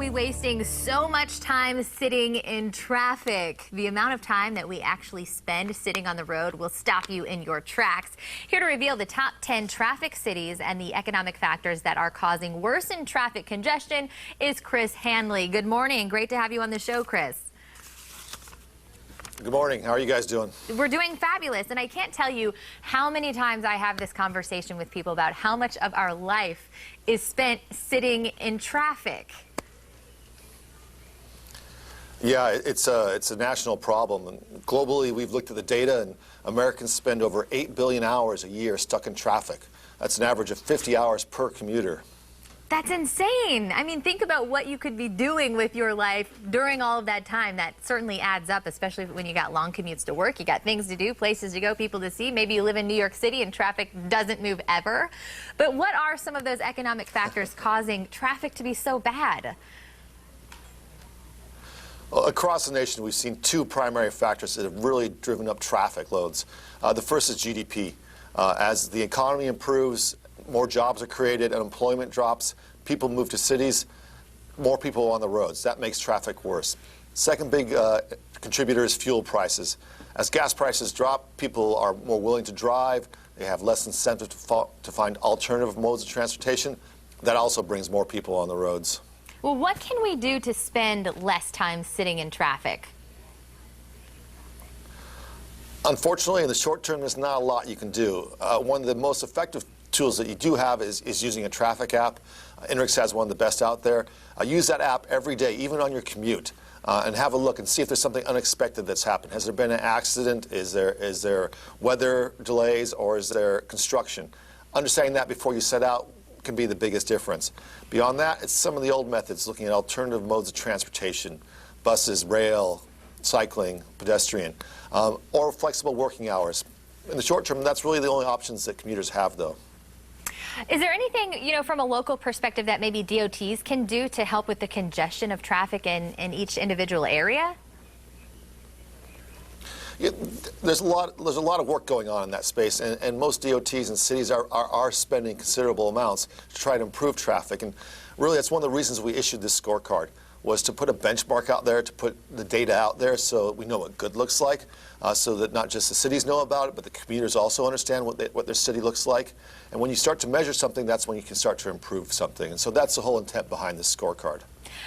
we wasting so much time sitting in traffic? The amount of time that we actually spend sitting on the road will stop you in your tracks. Here to reveal the top 10 traffic cities and the economic factors that are causing worsened traffic congestion is Chris Hanley. Good morning. Great to have you on the show, Chris. Good morning. How are you guys doing? We're doing fabulous, and I can't tell you how many times I have this conversation with people about how much of our life is spent sitting in traffic. Yeah, it's a national problem. And globally, we've looked at the data, and Americans spend over 8 billion hours a year stuck in traffic. That's an average of 50 hours per commuter. That's insane. I mean, think about what you could be doing with your life during all of that time. That certainly adds up, especially when you got long commutes to work. You got things to do, places to go, people to see. Maybe you live in New York City and traffic doesn't move ever. But what are some of those economic factors causing traffic to be so bad? Well, across the nation, we've seen two primary factors that have really driven up traffic loads. The first is GDP. As the economy improves, more jobs are created, unemployment drops, people move to cities, more people on the roads. That makes traffic worse. Second big contributor is fuel prices. As gas prices drop, people are more willing to drive. They have less incentive to find alternative modes of transportation. That also brings more people on the roads. Well, what can we do to spend less time sitting in traffic? Unfortunately, in the short term, there's not a lot you can do. One of the most effective tools that you do have is using a traffic app. Inrix has one of the best out there. Use that app every day, even on your commute, and have a look and see if there's something unexpected that's happened. Has there been an accident? Is there weather delays, or is there construction? Understanding that before you set out can be the biggest difference. Beyond that, it's some of the old methods, looking at alternative modes of transportation, buses, rail, cycling, pedestrian, or flexible working hours. In the short term, that's really the only options that commuters have, though. Is there anything, from a local perspective that maybe DOTs can do to help with the congestion of traffic in each individual area? Yeah, there's a lot of work going on in that space, and most DOTs and cities are spending considerable amounts to try to improve traffic. And really, that's one of the reasons we issued this scorecard, was to put a benchmark out there, to put the data out there so we know what good looks like, so that not just the cities know about it, but the commuters also understand what their city looks like. And when you start to measure something, that's when you can start to improve something. And so that's the whole intent behind this scorecard.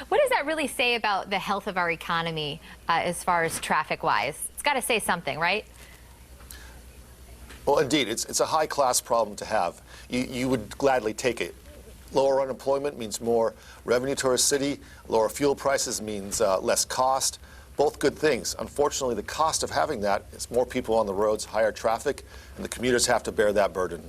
What does that really say about the health of our economy as far as traffic-wise? It's got to say something, right? Well, indeed, it's a high-class problem to have. You would gladly take it. Lower unemployment means more revenue to our city. Lower fuel prices means less cost. Both good things. Unfortunately, the cost of having that is more people on the roads, higher traffic, and the commuters have to bear that burden.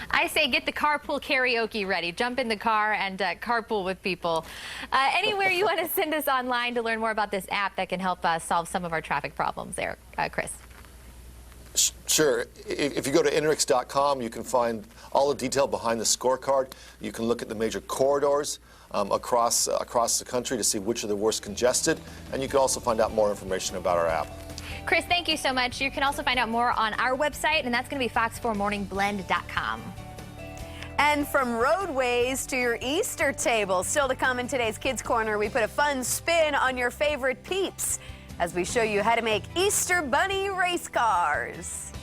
I say get the carpool karaoke ready. Jump in the car and carpool with people. Anywhere you want to send us online to learn more about this app that can help solve some of our traffic problems there, Chris? Sure. If you go to Inrix.com, you can find all the detail behind the scorecard. You can look at the major corridors across the country to see which are the worst congested, and you can also find out more information about our app. Chris, thank you so much. You can also find out more on our website, and that's going to be fox4morningblend.com. And from roadways to your Easter table, still to come in today's Kids Corner, we put a fun spin on your favorite peeps as we show you how to make Easter Bunny race cars.